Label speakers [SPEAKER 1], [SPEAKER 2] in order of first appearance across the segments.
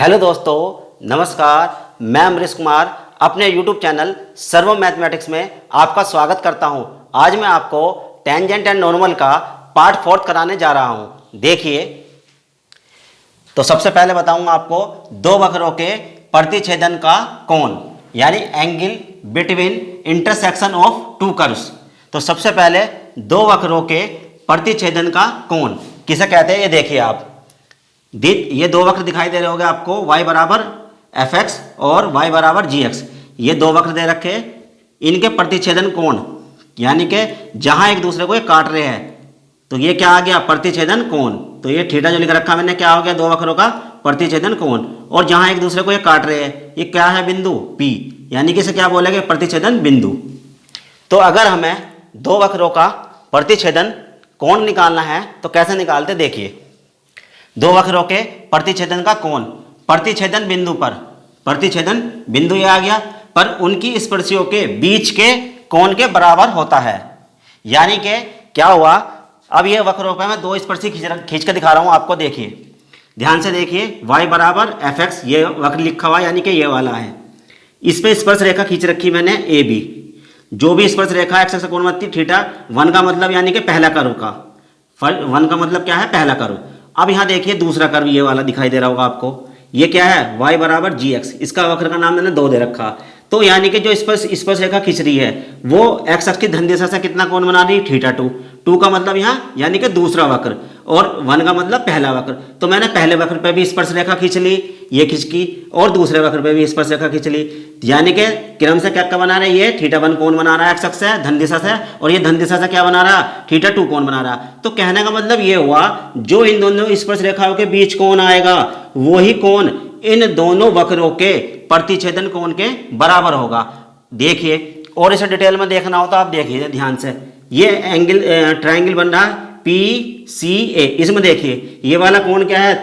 [SPEAKER 1] Hello दोस्तों, नमस्कार। मैं अमरीश कुमार अपने यूट्यूब चैनल सर्व मैथमेटिक्स में आपका स्वागत करता हूं। आज मैं आपको टेंजेंट एंड नॉर्मल का पार्ट 4 कराने जा रहा हूं। देखिए, तो सबसे पहले बताऊंगा आपको दो वक्रों के प्रतिच्छेदन का कोण, यानी angle between intersection of two curves. तो सबसे पहले दो वक्रों के प्रतिच्छेदन का कोण किसे कहते हैं, ये देखिए आप। ये दो वक्र दिखाई दे रहे होंगे आपको, y बराबर एफ एक्स और y बराबर जी एक्स। ये दो वक्र दे रखे, इनके प्रतिच्छेदन कोण, यानी कि जहां एक दूसरे को ये काट रहे हैं, तो ये क्या आ गया, प्रतिच्छेदन कोण। तो ये थीटा जो लिख रखा मैंने, क्या हो गया, दो वक्रों का प्रतिच्छेदन कोण। और जहां एक दूसरे को ये काट रहे हैं, ये क्या है, बिंदु P, यानी कि इसे क्या बोलेंगे, प्रतिच्छेदन बिंदु। तो अगर हमें दो वक्रों का प्रतिच्छेदन कोण निकालना है तो कैसे निकालते, देखिए। दो वक्रों के प्रतिच्छेदन का कोण प्रतिच्छेदन बिंदु पर, प्रतिच्छेदन बिंदु ये आ गया, पर उनकी स्पर्शियों के बीच के कोण के बराबर होता है। यानी कि क्या हुआ, अब ये वक्रों पे मैं दो स्पर्शी खींच के दिखा रहा हूं आपको। देखिए, ध्यान से देखिए, y बराबर एफ एक्स, ये वक्र लिखा हुआ, यानी कि ये वाला है। इस पे स्पर्श रेखा खींच रखी मैंने ए बी। जो भी स्पर्श रेखा एक्स कोण बनती थीटा, वन का मतलब यानी कि पहला कर्व का, वन का मतलब क्या है, पहला कर्व। अब यहाँ देखिए दूसरा कर्व ये वाला दिखाई दे रहा होगा आपको, ये क्या है, y बराबर जी एक्स। इसका वक्र का नाम मैंने दो दे रखा। तो यानी कि जो स्पर्श रेखा खींच रही है वो एक्स अक्ष की धन दिशा से कितना कोण बना रही है, थीटा टू। टू का मतलब यहाँ यानी कि दूसरा वक्र, और वन का मतलब पहला वक्र। तो मैंने पहले वक्र पे भी स्पर्श रेखा खींच ली, ये खींच की, और दूसरे वक्र पे भी स्पर्श रेखा खींच ली। यानी कि क्रम से क्या बना रहा है, ये थीटा वन कोण बना रहा है एक्स अक्ष से, धन दिशा से, और ये धन दिशा से क्या बना रहा, थीटा टू कोण बना रहा। तो कहने का मतलब ये हुआ, जो इन दोनों स्पर्श रेखाओं के बीच कोण आएगा वही कोण इन दोनों वक्रों के प्रतिच्छेदन कोण के बराबर होगा। देखिए, और इसे डिटेल में देखना हो तो आप देखिए ध्यान से, ये एंगल ट्रायंगल बन रहा है पी सी ए। इसमें देखिए ये वाला कोण क्या है,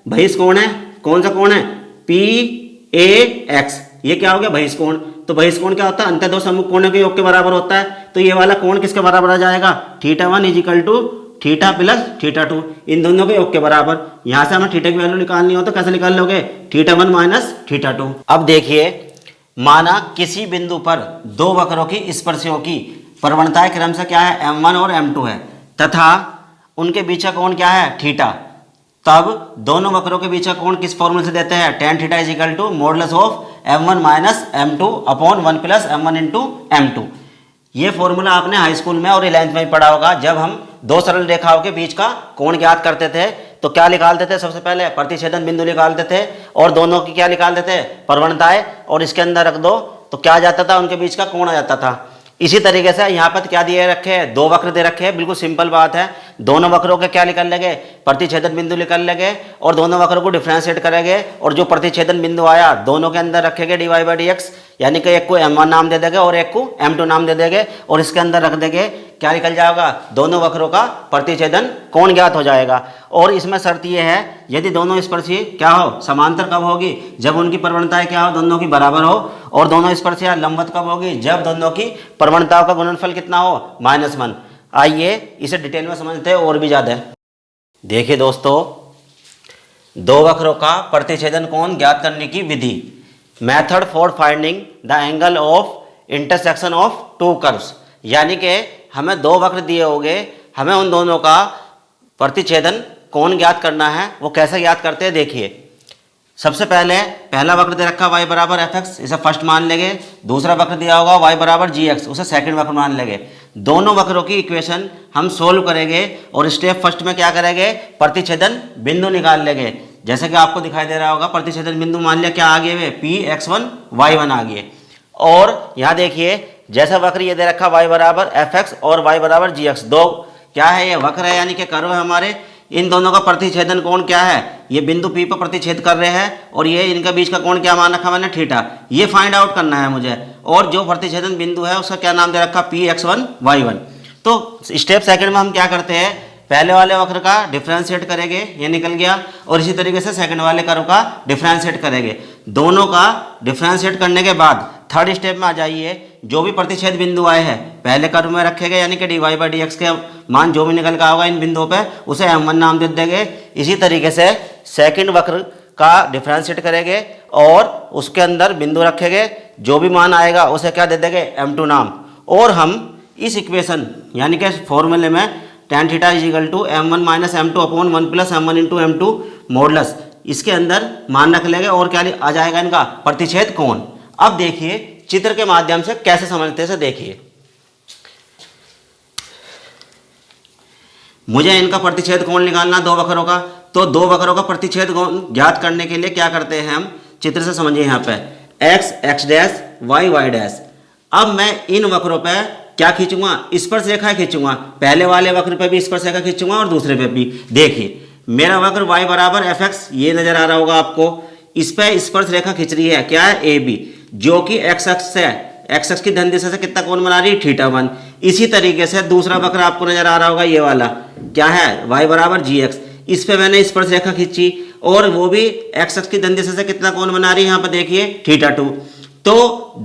[SPEAKER 1] बहिष कोण है। कौन सा कोण है, पी ए एक्स। ये क्या हो गया, बहिष कोण। तो बहिष कोण क्या होता है, अंतः दो सम्मुख कोणों के योग के बराबर होता है। तो ये वाला कोण किसके बराबर आ जाएगा, theta one is equal to theta plus theta two, इन दोनों के योग के बराबर। यहां से हमें थीटा की वैल्यू निकालनी हो तो कैसे निकाल लोगे, theta one minus theta two. अब देखिए, माना किसी बिंदु पर दो वक्रों की स्पर्शियों की प्रवणताएं क्रम से क्या है, m1 और m2 है, तथा उनके बीच का कोण क्या है, थीटा। तब दोनों वक्रों के बीच का कोण किस फॉर्मूले से देते हैं, tan theta is equal to modulus of m1 minus m2 upon 1 plus m1 into m2। ये फॉर्मूला आपने हाई स्कूल में और 11th में पढ़ा होगा। जब हम दो सरल रेखाओं के बीच का कोण ज्ञात करते थे तो क्या निकालते थे, सबसे पहले प्रतिच्छेदन बिंदु निकालते थे, और दोनों की क्या निकालते थे, प्रवणताएं, और इसके अंदर रख दो तो क्या आ जाता था, उनके बीच का कोण आ जाता था। इसी तरीके से यहाँ पर क्या दिए रखे हैं, दो वक्र दे रखे हैं, बिल्कुल सिंपल बात है। दोनों वक्रों के क्या निकल लेंगे, प्रतिच्छेदन बिंदु निकल लेंगे, और दोनों वक्रों को डिफ्रेंशिएट करेंगे, और जो प्रतिच्छेदन बिंदु आया दोनों के अंदर रखेंगे dy बाई डी एक्स, यानी कि एक को m1 नाम दे देंगे और एक को m2 नाम दे देंगे, और इसके अंदर रख देंगे, क्या निकल जाएगा, दोनों वक्रों का प्रतिच्छेदन कोण ज्ञात हो जाएगा। और इसमें शर्त यह है, यदि दोनों स्पर्शी क्या हो, समांतर कब होगी, जब उनकी प्रवणताएं क्या हो, दोनों की बराबर हो। और दोनों स्पर्शियां लंबवत कब होगी, जब दोनों की प्रवणताओं का गुणनफल कितना हो, -1। आइए इसे डिटेल में समझते हैं और भी ज्यादा। देखिए दोस्तों, दो वक्रों का प्रतिच्छेदन कोण ज्ञात करने की विधि, method for finding the angle of intersection of two curves. यानी कि हमें दो वक्र दिए होंगे, हमें उन दोनों का प्रतिच्छेदन कोण ज्ञात करना है। वो कैसे ज्ञात करते हैं, देखिए। सबसे पहले पहला वक्र दे रखा y बराबर एफ एक्स, इसे फर्स्ट मान लेंगे। दूसरा वक्र दिया होगा y बराबर जी एक्स, उसे सेकंड वक्र मान लेंगे। दोनों वक्रों की इक्वेशन हम सोल्व करेंगे, और स्टेप फर्स्ट में क्या करेंगे, प्रतिच्छेदन बिंदु निकाल लेंगे। जैसे कि आपको दिखाई दे रहा होगा, प्रतिच्छेदन बिंदु मान लिया, क्या आ गए वे, पी x1 y1 आ गए। और यहाँ देखिए, जैसा वक्र ये दे रखा y बराबर एफ एक्स और y बराबर जी एक्स, दो क्या है, ये वक्र है, यानी कि कर्व है हमारे। इन दोनों का प्रतिच्छेदन कोण क्या है, ये बिंदु P पर प्रतिच्छेद कर रहे हैं, और ये इनका बीच का कोण क्या मान रखा मैंने, थीटा। ये फाइंड आउट करना है मुझे। और जो प्रतिच्छेदन बिंदु है उसका क्या नाम दे रखा, Px1 y1। तो स्टेप सेकंड में हम क्या करते हैं, पहले वाले वक्र का डिफरेंशिएट करेंगे, ये निकल गया, और इसी तरीके से सेकंड वाले कर्व का डिफरेंशिएट करेंगे। दोनों का डिफरेंशिएट करने के बाद थर्ड स्टेप में आ जाइए, जो भी प्रतिच्छेद बिंदु आए हैं पहले कर्व में रखेंगे, यानी कि dy बाई डी एक्स के मान जो भी निकल का होगा इन बिंदुओं पे, उसे m1 नाम दे देंगे। इसी तरीके से सेकंड वक्र का डिफरेंशिएट करेंगे और उसके अंदर बिंदु रखेंगे, जो भी मान आएगा उसे क्या दे देंगे, m2 नाम। और हम इस इक्वेशन यानी कि फॉर्मूले में tan theta is equal to m1 minus m two upon 1 plus m1 into m2 modulus, इसके अंदर मान रख लेंगे और क्या आ जाएगा इनका प्रतिच्छेद कोण। अब देखिए चित्र के माध्यम से कैसे समझते हैं, देखिए मुझे इनका प्रतिच्छेद कोण निकालना दो वक्रों का, तो दो वक्रों का प्रतिच्छेद कोण ज्ञात करने के लिए क्या करते हैं हम, चित्र से समझिए यहाँ पे x x dash y y dash. अब मैं इन वक्रों पे क्या खींचूंगा, स्पर्श रेखा खींचूंगा, पहले वाले वक्र पे भी स्पर्श रेखा खींचूंगा और दूसरे पे भी। देखिए मेरा वक्र y बराबर fx ये नजर आ रहा होगा आपको, इस पे स्पर्श रेखा खींच रही है, क्या है AB, जो कि x अक्ष से x अक्ष की धन दिशा से कितना कोण बना रही है, θ1। इसी तरीके से दूसरा वक्र आपको नजर आ रहा होगा, ये वाला क्या है, y बराबर gx, इस पे मैंने स्पर्श रेखा खींची और वो भी x अक्ष की धन दिशा से कितना कोण बना रही है, यहाँ पर देखिए θ2। तो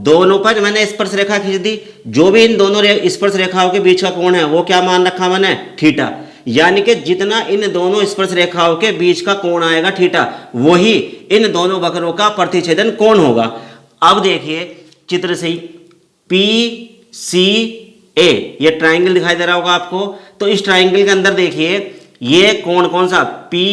[SPEAKER 1] दोनों पर मैंने स्पर्श रेखा खींच दी, जो भी इन दोनों स्पर्श रेखाओं के बीच का कोण है वो क्या मान रखा मैंने, थीटा। यानी कि जितना इन दोनों स्पर्श रेखाओं के बीच का कोण आएगा थीटा, वही इन दोनों वक्रों का प्रतिच्छेदन कोण होगा। अब देखिए चित्र से ही पी सी ए ये ट्राइंगल दिखाई दे रहा होगा आपको, तो इस ट्राइंगल के अंदर देखिए ये कोण कौन सा, पी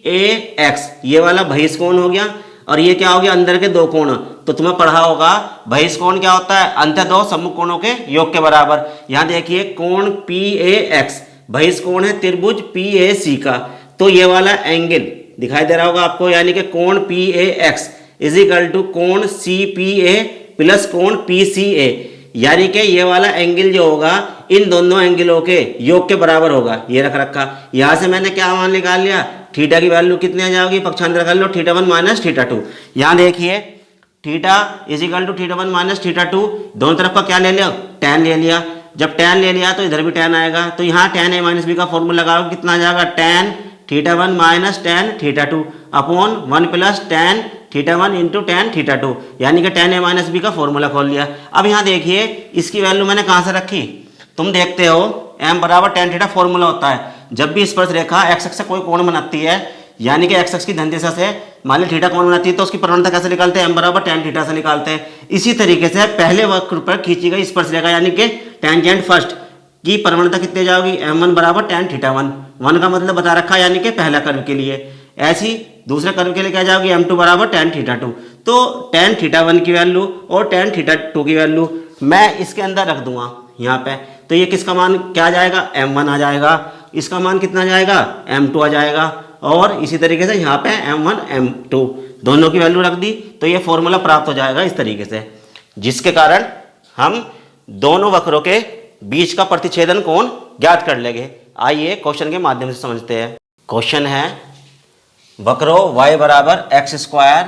[SPEAKER 1] ए एक्स, ये वाला बहिष कोण हो गया, और ये क्या हो गया, अंदर के दो कोण। तो तुम्हें पढ़ा होगा बहिष कोण क्या होता है, अंतः दो सम्मुख कोणों के योग के बराबर। यहाँ देखिए कोण पी ए एक्स बहिष कोण है त्रिभुज पी ए सी का, तो ये वाला एंगल दिखाई दे रहा होगा आपको, यानी कि कोण P A X is equal to कोण सी पी ए प्लस कोण पी सी ए, यानी कि ये वाला एंगल जो होगा इन दोनों एंगलों के योग के बराबर होगा। ये रख रखा, यहां से मैंने क्या मान निकाल लिया, थीटा की वैल्यू कितनी आ जाएगी, पक्षांतर कर लो, θ1 माइनस θ2। यहाँ देखिए theta is equal to θ1 minus θ2, दोनों तरफ का क्या ले लिया, tan ले लिया। जब tan ले लिया तो इधर भी tan आएगा, तो यहाँ tan a माइनस बी का फॉर्मूला लगाओ, कितना आ जाएगा, tan θ1 minus tan θ2 upon 1 plus tan θ1 into tan θ2, यानी कि tan a माइनस बी का फॉर्मूला खोल लिया। अब यहाँ देखिए इसकी वैल्यू मैंने कहाँ से रखी, तुम देखते हो m बराबर tan थीटा फॉर्मूला होता है, जब भी स्पर्श रेखा x अक्ष से कोई कोण बनाती है, यानी कि x अक्ष की धन दिशा से मान ली थीटा कोण बनाती है, तो उसकी प्रवणता कैसे निकालते हैं, m बराबर tan थीटा से निकालते हैं। इसी तरीके से पहले वक्र पर खींची गई स्पर्श रेखा यानी कि टेंजेंट फर्स्ट की प्रवणता कितनी जाओगी, m1 बराबर tan θ1, 1 का मतलब बता रखा यानी कि पहला कर्व के लिए। ऐसी दूसरे कर्व के लिए क्या जाओगी, m2 बराबर tan θ2। तो tan θ1 की वैल्यू और tan θ2 की वैल्यू मैं इसके अंदर रख दूंगा यहाँ पे, तो ये किसका मान क्या आ जाएगा, m1 आ जाएगा, इसका मान कितना आ जाएगा, m2 आ जाएगा, और इसी तरीके से यहाँ पे m1 m2 दोनों की वैल्यू रख दी, तो ये फॉर्मूला प्राप्त हो जाएगा इस तरीके से, जिसके कारण हम दोनों वक्रों के बीच का प्रतिच्छेदन कोण ज्ञात कर लेंगे। आइए क्वेश्चन के माध्यम से समझते हैं। क्वेश्चन है वक्रों y बराबर एक्स स्क्वायर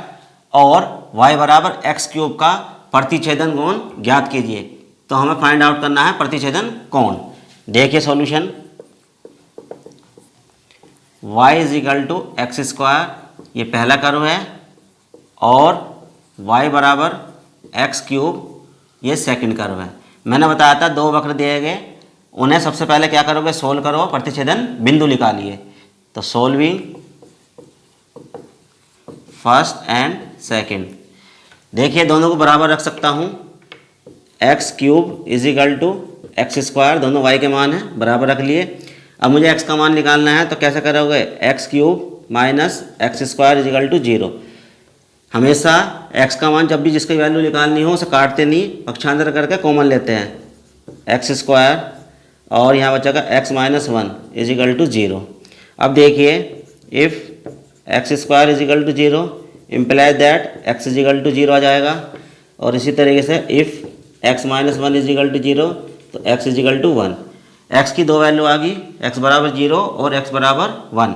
[SPEAKER 1] और y बराबर एक्स क्यूब का प्रतिच्छेदन कोण ज्ञात कीजिए। तो हमें फाइंड आउट करना है प्रतिच्छेदन कोण। देखिए solution, y is equal to x square, ये पहला कर्व है, और y बराबर एक्स क्यूब ये सेकंड कर्व है। मैंने बताया था दो वक्र दिए गए, उन्हें सबसे पहले क्या करोगे, सोल्व करो, प्रतिच्छेदन बिंदु निकालिए। तो सोल्विंग फर्स्ट एंड सेकंड, देखिए दोनों को बराबर रख सकता हूँ, x cube is equal to x square, दोनों y के मान है, बराबर रख लिए। अब मुझे x का मान निकालना है, तो कैसे करोगे, x cube minus x square is equal to 0। हमेशा x का मान जब भी जिसकी वैल्यू निकालनी हो उसे काटते नहीं, पक्षांतर करके कॉमन लेते हैं, एक्स स्क्वायर और यहाँ बचेगा x minus 1 is equal to 0। अब देखिए if x square is equal to 0 imply that x is equal to 0 आ जाएगा, और इसी तरीके से if x minus 1 is equal to 0 तो x is equal to 1। x की दो वैल्यू आ गई, x बराबर 0 और x बराबर 1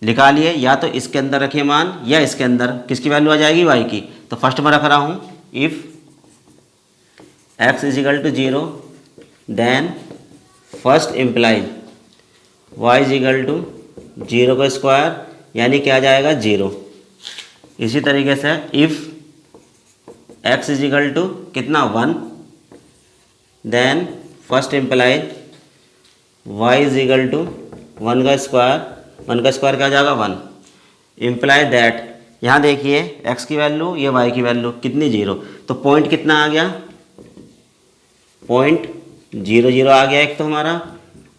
[SPEAKER 1] निकालिए, या तो इसके अंदर रखिए मान या इसके अंदर, किसकी वैल्यू आ जाएगी, y की। तो फर्स्ट में रख रहा हूँ, if x is equal to 0 then first imply y is equal to 0 का स्क्वायर, यानी क्या आ जाएगा 0। इसी तरीके से if x is equal to कितना 1 then first imply y is equal to 1 का स्क्वायर, 1 का स्क्वायर क्या आ जाएगा 1, इम्प्लाई दैट, यहाँ देखिए x की वैल्यू, ये y की वैल्यू कितनी 0, तो पॉइंट कितना आ गया, 0.00 आ गया एक तो हमारा,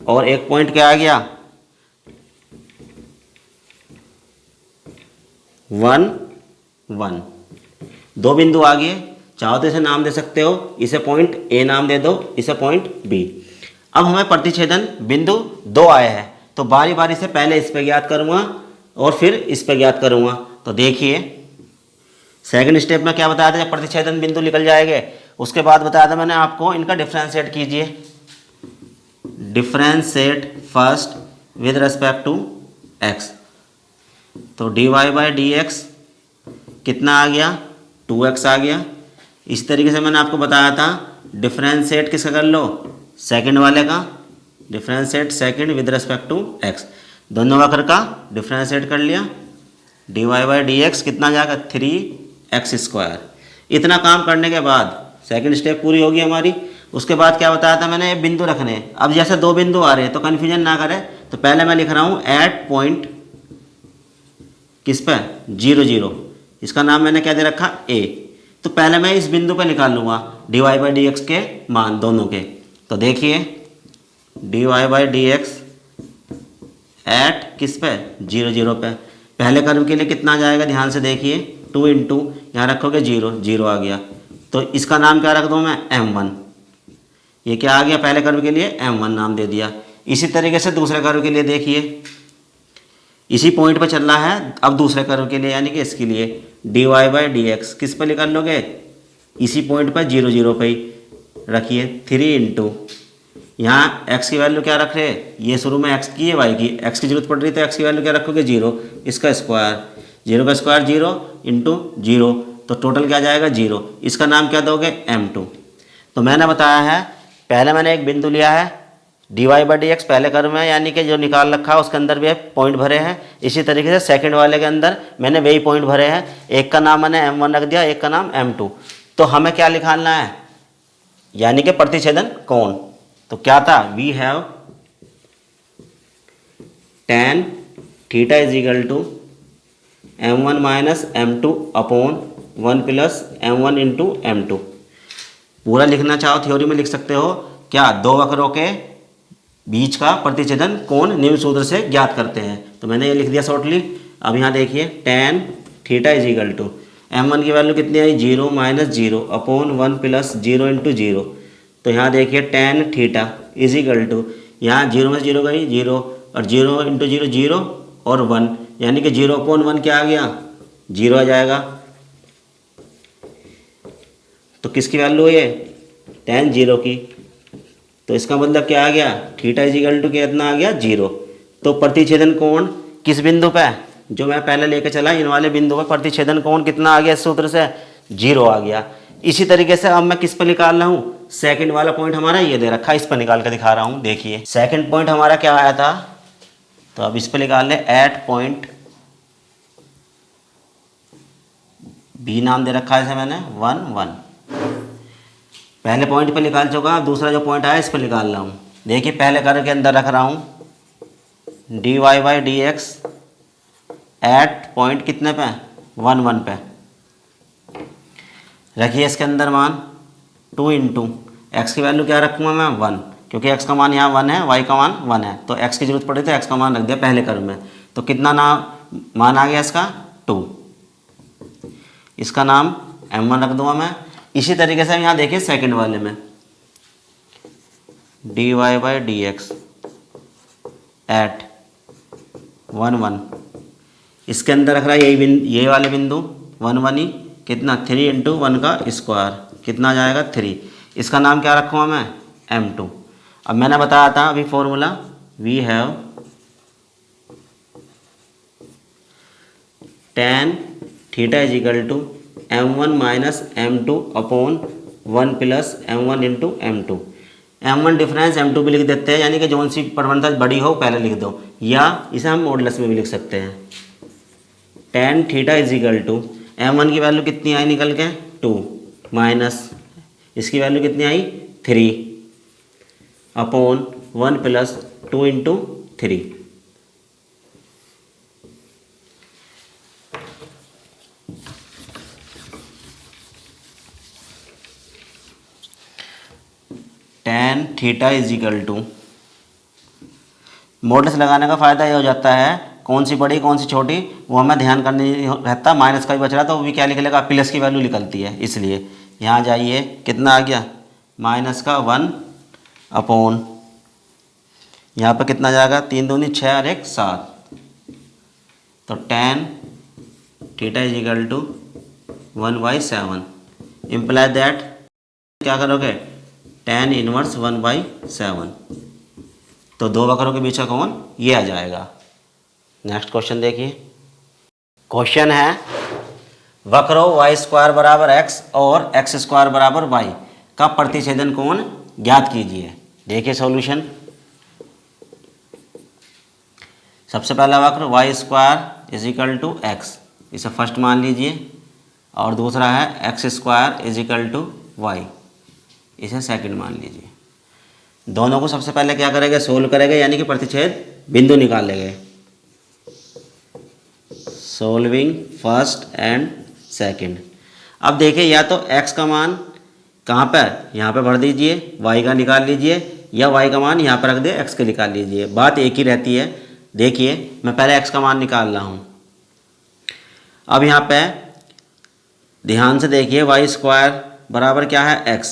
[SPEAKER 1] और एक पॉइंट क्या आ गया 1 1। दो बिंदु आ गए, चाहो तो इसे नाम दे सकते हो, इसे पॉइंट ए नाम दे दो, इसे पॉइंट बी। अब हमें प्रतिच्छेदन बिंदु 2 आए हैं, तो बारी बारी से पहले इस पर ज्ञात करूंगा और फिर इस पर ज्ञात करूंगा। तो देखिए सेकंड स्टेप में क्या बताया था, जब प्रतिच्छेदन बिंदु निकल जाएंगे उसके बाद बताया था मैंने आपको इनका डिफ्रेंशिएट कीजिए। Differentiate first with respect to x, तो dy बाई डी एक्स कितना आ गया 2x आ गया। इस तरीके से मैंने आपको बताया था डिफ्रेंशिएट किसका कर लो, सेकंड वाले का, differentiate second with respect to x, दोनों वक्र का डिफ्रेंशिएट कर लिया, dy बाई डी एक्स कितना जाएगा 3x²। इतना काम करने के बाद सेकंड स्टेप पूरी होगी हमारी। उसके बाद क्या बताया था मैंने, बिंदु रखने हैं। अब जैसे दो बिंदु आ रहे हैं तो कन्फ्यूजन ना करें, तो पहले मैं लिख रहा हूँ एट पॉइंट किस पे 0 0, इसका नाम मैंने क्या दे रखा a। तो पहले मैं इस बिंदु पे निकाल लूँगा dy बाई डी एक्स के मान दोनों के। तो देखिए dy by d x at किस पे 0 0 पे, पहले कर्व के लिए कितना आ जाएगा ध्यान से देखिए 2 इंटू यहाँ रखोगे 0 0 आ गया, तो इसका नाम क्या रख दूँ मैं m1। ये क्या आ गया, पहले कर्व के लिए m1 नाम दे दिया। इसी तरीके से दूसरे कर्व के लिए देखिए, इसी पॉइंट पर चल रहा है अब दूसरे कर्व के लिए, यानी कि इसके लिए dy बाई डी एक्स किस पर निकाल लोगे, इसी पॉइंट पर 0 0 पे ही रखिए 3 इंटू यहाँ x की वैल्यू क्या रख रहे, ये शुरू में x की है y की, x की जरूरत पड़ रही तो x की वैल्यू क्या रखोगे 0, इसका स्क्वायर, 0 का स्क्वायर 0 इंटू 0, तो टोटल क्या जाएगा 0, इसका नाम क्या दोगे m2। तो मैंने बताया है पहले मैंने एक बिंदु लिया है dy बाई डी एक्स पहले कर्व में, यानी कि जो निकाल रखा है उसके अंदर भी पॉइंट भरे हैं। इसी तरीके से सेकंड वाले के अंदर मैंने वही पॉइंट भरे हैं, एक का नाम मैंने m1 रख दिया, एक का नाम m2। तो हमें क्या निकालना है, यानी कि प्रतिच्छेदन कोण। तो क्या था, we have tan theta is equal to m1 minus m2 upon 1 plus m1 into m2। पूरा लिखना चाहो थ्योरी में लिख सकते हो, क्या दो वक्रों के बीच का प्रतिच्छेदन कोण निम्न सूत्र से ज्ञात करते हैं। तो मैंने ये लिख दिया शॉर्टली। अब यहाँ देखिए tan theta is equal to m1 की वैल्यू कितनी आई 0 माइनस 0 अपॉन 1 प्लस 0 इंटू 0। तो यहाँ देखिए tan theta is equal to, यहाँ 0 में 0 गई 0 और 0 इंटू 0 0 और 1, यानी कि 0 अपॉन 1 क्या आ गया 0 आ जाएगा। तो किसकी वैल्यू है tan 0 की, तो इसका मतलब क्या आ गया थीटा इज इक्वल टू कितना आ गया 0। तो प्रतिच्छेदन कोण किस बिंदु पे, जो मैं पहले लेके चला इन वाले बिंदु पे प्रतिच्छेदन कोण कितना आ गया इस सूत्र से 0 आ गया। इसी तरीके से अब मैं किस पर निकाल रहा हूँ, सेकंड वाला पॉइंट हमारा ये दे रखा है, इस पर निकाल कर दिखा रहा हूँ। देखिए सेकंड पॉइंट हमारा क्या आया था, तो अब इस पर निकाल लें एट पॉइंट बी नाम दे रखा है इसे मैंने 1 1। पहले पॉइंट पे निकाल चुका, दूसरा जो पॉइंट आया इस पर निकाल रहा हूँ। देखिए पहले कर्व के अंदर रख रहा हूँ dy by d x at point कितने पे 1 1 पे, रखिए इसके अंदर मान 2 इंटू एक्स की वैल्यू क्या रखूँगा मैं 1, क्योंकि x का मान यहाँ 1 है, y का मान 1 है, तो x की जरूरत पड़ी तो x का मान रख दिया पहले कर्व में। तो कितना नाम मान आ गया इसका 2, इसका नाम m1 रख दूँगा मैं। इसी तरीके से यहाँ देखिए सेकंड वाले में dy by d x at 1 1, इसके अंदर रख रहा है ये वाले बिंदु 1 1 ही, कितना 3 इंटू 1 का स्क्वायर कितना जाएगा 3, इसका नाम क्या रखूँगा मैं m2। अब मैंने बताया था अभी formula, we have tan theta is equal to m1 minus m2 upon 1 plus m1 into m2। m1 difference m2 भी लिख देते हैं, यानी कि जौन सी प्रवणता बड़ी हो पहले लिख दो, या इसे हम मॉडुलस में भी लिख सकते हैं। tan theta is equal to m1 की वैल्यू कितनी आई निकल के 2 माइनस इसकी वैल्यू कितनी आई 3 upon 1 plus 2 into 3। tan theta is equal to, modulus लगाने का फ़ायदा ये हो जाता है कौन सी बड़ी कौन सी छोटी वो हमें ध्यान करने रहता, माइनस का भी बच रहा तो वो भी क्या लिख लेगा, प्लस की वैल्यू निकलती है। इसलिए यहाँ जाइए कितना आ गया, माइनस का 1 अपॉन, यहाँ पर कितना जाएगा, 3 दूनी 6 और 1 7, तो tan theta is equal to 1/7 imply that क्या करोगे, tan इनवर्स 1/7, तो दो वक्रों के बीच का कोण ये आ जाएगा। नेक्स्ट क्वेश्चन देखिए, क्वेश्चन है वक्रों y² बराबर x और x² बराबर y का प्रतिच्छेदन कोण ज्ञात कीजिए। देखिए सॉल्यूशन, सबसे पहला वक्र y² is equal to x, इसे फर्स्ट मान लीजिए, और दूसरा है x² is equal to y, इसे सेकंड मान लीजिए। दोनों को सबसे पहले क्या करेंगे, सोल्व करेंगे, यानी कि प्रतिच्छेद बिंदु निकाल लेंगे। Solving first and second. अब देखिए या तो x का मान कहाँ पर, यहाँ पे भर दीजिए, y का निकाल लीजिए, या y का मान यहाँ पर रख दे, x का निकाल लीजिए, बात एक ही रहती है। देखिए मैं पहले x का मान निकाल रहा हूँ। अब यहाँ पे ध्यान से देखिए, y² बराबर क्या है x,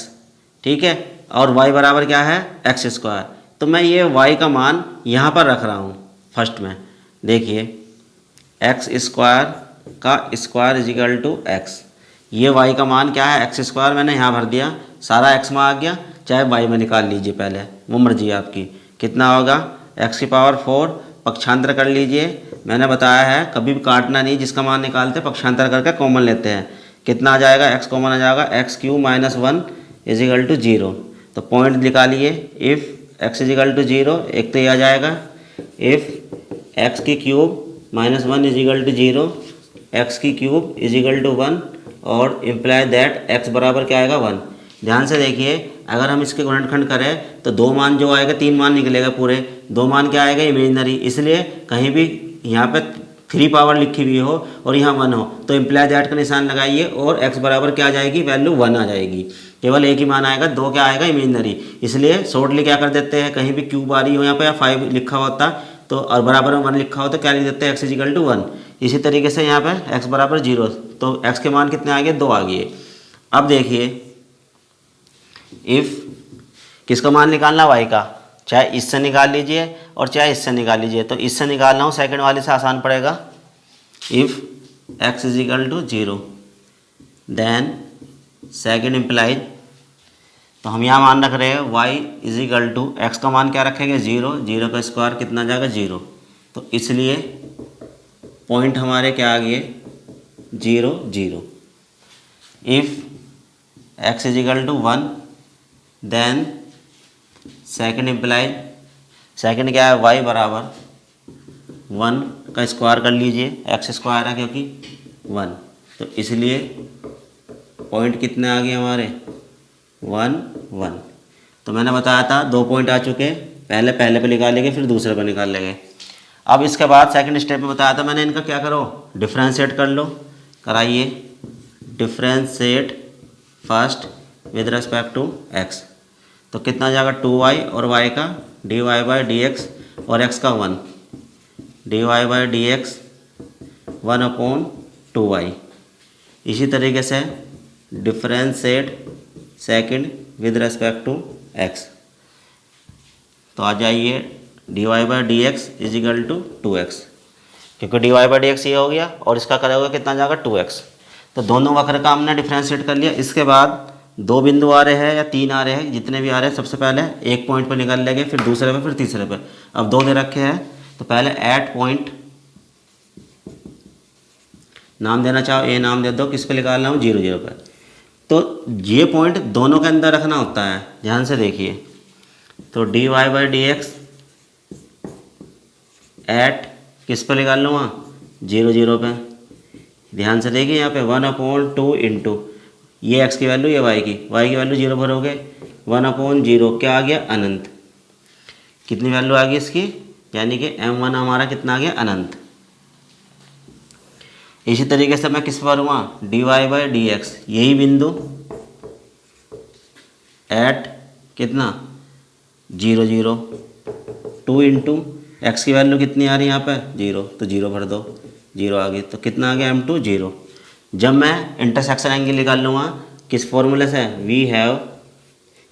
[SPEAKER 1] ठीक है, और y बराबर क्या है x², तो मैं ये y का मान यहाँ पर रख रहा हूँ फर्स्ट में। देखिए x² का square is equal to x, ये y का मान क्या है x² मैंने यहाँ भर दिया, सारा x में आ गया, चाहे y में निकाल लीजिए पहले, वो मर्जी है आपकी। कितना होगा, x⁴ पक्षांतर कर लीजिए, मैंने बताया है कभी भी काटना नहीं, जिसका मान निकालते पक्षांतर करके कॉमन लेते हैं। कितना आ जाएगा, x कॉमन आ जाएगा, x³ - 1 इज इक्वल टू 0, तो पॉइंट निकालिए, if x is equal to 0, एक तो ये आ जाएगा, if x³ - 1 is equal to 0, x³ is equal to 1, और इम्प्लाई दैट x बराबर क्या आएगा 1। ध्यान से देखिए, अगर हम इसके गुणनखंड करें तो दो मान जो आएगा, 3 मान निकलेगा पूरे, दो मान क्या आएगा इमेजिनरी, इसलिए कहीं भी यहाँ पे 3 पावर लिखी हुई हो और यहाँ 1 हो तो इम्प्लाई दैट का निशान लगाइए, और x बराबर क्या आ जाएगी, वैल्यू 1 आ जाएगी, केवल एक ही मान आएगा, दो क्या आएगा इमेजिनरी। इसलिए शॉर्टली क्या कर देते हैं, कहीं भी क्यूब आ रही हो यहाँ पे या 5 लिखा होता तो, और बराबर में 1 लिखा हो तो क्या लिख देते हैं, x इज इक्वल टू 1। इसी तरीके से यहाँ पे x बराबर 0, तो x के मान कितने आ गए, 2 आ गए। अब देखिए इफ़ किसका मान निकालना, y का, चाहे इससे निकाल लीजिए और चाहे इससे निकाल लीजिए, तो इससे निकाल रहा हूँ, सेकंड वाले से आसान पड़ेगा। If x is equal to 0 then second implies, तो हम यहाँ मान रख रहे हैं y is equal to, x का मान क्या रखेंगे 0, 0 का स्क्वायर कितना आ जाएगा 0, तो इसलिए पॉइंट हमारे क्या आ गए 0 0। If x is equal to 1 then second implies, second क्या है y बराबर 1 का स्क्वायर कर लीजिए, x² है क्योंकि 1, तो इसलिए पॉइंट कितने आ गए हमारे 1 1। तो मैंने बताया था 2 पॉइंट आ चुके, पहले पे निकालेंगे फिर दूसरे पे निकाल लेंगे। अब इसके बाद सेकंड स्टेप में बताया था मैंने, इनका क्या करो, डिफ्रेंशिएट कर लो, कराइए, differentiate first with respect to x, तो कितना जाएगा 2y, और y का dy/dx, और x का 1, dy/dx 1/2y। इसी तरीके से differentiate second with respect to x, तो आ जाइए dy/dx is equal to 2x, क्योंकि dy/dx ये हो गया और इसका करोगे कितना जाएगा 2x। तो दोनों वक्र का हमने डिफ्रेंशिएट कर लिया। इसके बाद 2 बिंदु आ रहे हैं या 3 आ रहे हैं, जितने भी आ रहे हैं, सबसे पहले एक पॉइंट पर निकाल लेंगे, फिर दूसरे पे, फिर तीसरे पे। अब 2 दे रखे हैं, तो पहले एट पॉइंट नाम देना चाहो ए नाम दे दो, किस पे निकाल रहा हूँ 0 0 पे, तो ये पॉइंट दोनों के अंदर रखना होता है। ध्यान से देखिए, तो dy/dx एट किस पे निकाल लूँ वहाँ 0 0 पे। ध्यान से देखिए यहाँ पे 1/2 इंटू ये x की वैल्यू, ये y की वैल्यू 0 भरोगे, 1/0 क्या आ गया अनंत। कितनी वैल्यू आ गई इसकी, यानी कि m1 हमारा कितना आ गया अनंत। इसी तरीके से मैं किस पर हुआ dy/dx, यही बिंदु एट कितना 0 0, 2 इंटू एक्स की वैल्यू कितनी आ रही है यहाँ पे 0, तो 0 भर दो, 0 आ गई, तो कितना आ गया m2 0। जब मैं इंटरसेक्शन एंगल निकाल लूँगा किस फॉर्मूले से, वी हैव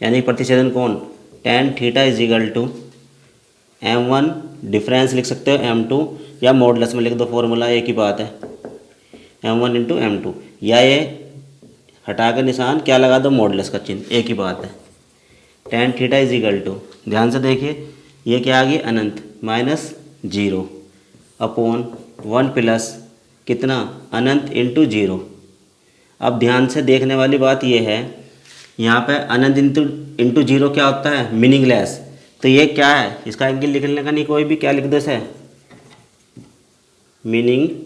[SPEAKER 1] यानी प्रतिच्छेदन कोण tan theta is equal to m1 difference लिख सकते हो m2 या मॉडुलस में लिख दो, फॉर्मूला एक ही बात है, m1 इंटू m2, या ये हटा के निशान क्या लगा दो मॉडुलस का चिन्ह, एक ही बात है। tan theta is equal to, ध्यान से देखिए ये क्या आ गई अनंत -0 अपॉन 1 प्लस कितना अनंत इंटू 0। अब ध्यान से देखने वाली बात ये है, यहाँ पे अनंत इंटू 0 क्या होता है मीनिंगलेस, तो ये क्या है इसका एंगल लिखने का नहीं कोई भी, क्या लिख दो इसे मीनिंगलेस।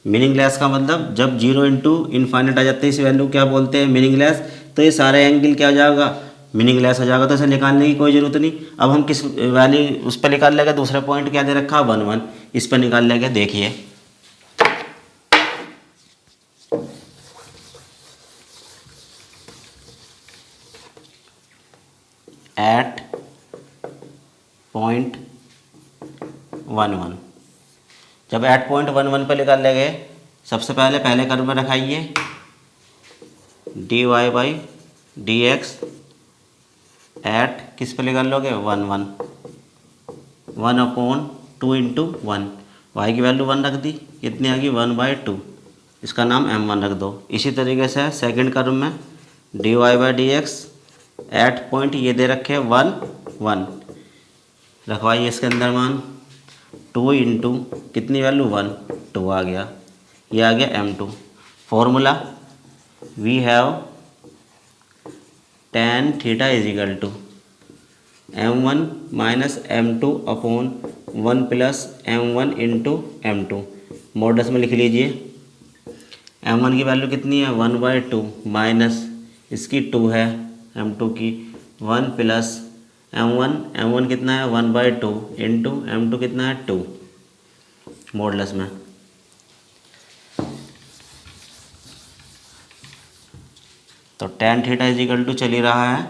[SPEAKER 1] मीनिंगलेस का मतलब जब 0 इंटू इन्फाइनाइट आ जाते हैं इस वैल्यू क्या बोलते हैं मीनिंगलेस, तो ये सारा एंगल क्या हो जाएगा मीनिंगलेस हो जाएगा, तो इसे निकालने की कोई ज़रूरत नहीं। अब हम किस वैल्यू उस पर निकाल लेंगे, दूसरा पॉइंट क्या दे रखा 1 1, इस पर निकाल लेंगे। देखिए एट पॉइंट 1 1, जब एट पॉइंट 1 1 पर निकाल लेंगे, सबसे पहले कर्व में रखाइए dy by d x at किस पे निकाल लोगे 1 1, 1 अपॉन 2 इंटू 1, वाई की वैल्यू 1 रख दी, कितनी आ गई 1/2, इसका नाम m1 रख दो। इसी तरीके से सेकंड कर्व में dy by d x at point ये दे रखे 1 1, रखवाइए इसके अंदर मान 2 इंटू कितनी वैल्यू 1 2 आ गया, ये आ गया m2। Formula we have tan theta is equal to m1 minus m2 upon 1 plus m1 into m2, modulus में लिख लीजिए। m1 की वैल्यू कितनी है 1/2 माइनस इसकी 2 है m2 की 1 प्लस m1 कितना है 1/2 इंटू m2 कितना है 2 मॉडल्स में। तो tan theta is equal to चल ही रहा है,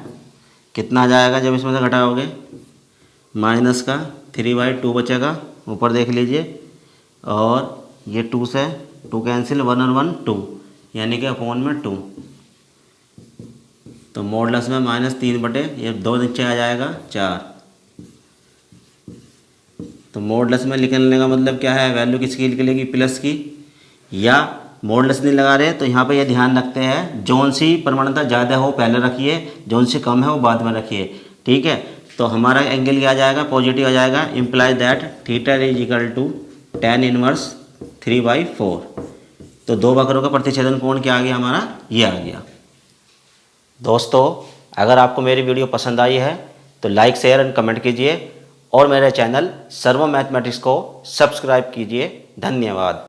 [SPEAKER 1] कितना आ जाएगा जब इसमें से घटाओगे, माइनस का 3/2 बचेगा, ऊपर देख लीजिए, और ये 2 से 2 कैंसिल, 1 और 1 2, यानी कि अपॉन में 2, तो मॉडल्स में -3 बटे ये 2 नीचे आ जाएगा 4। तो मॉडल्स में लिखने का मतलब क्या है, वैल्यू किसकी निकलेगी प्लस की, या मॉडल्स नहीं लगा रहे तो यहाँ पे ये ध्यान रखते हैं जौन सी प्रवणता ज़्यादा हो पहले रखिए, जौन सी कम है वो बाद में रखिए, ठीक है। तो हमारा एंगल क्या आ जाएगा पॉजिटिव आ जाएगा, implies that theta is equal to tan inverse 3/4। तो दो वक्रों का प्रतिच्छेदन कोण क्या आ गया हमारा, ये आ गया। दोस्तों अगर आपको मेरी वीडियो पसंद आई है तो लाइक शेयर एंड कमेंट कीजिए और मेरे चैनल सर्वो मैथमेटिक्स को सब्सक्राइब कीजिए। धन्यवाद।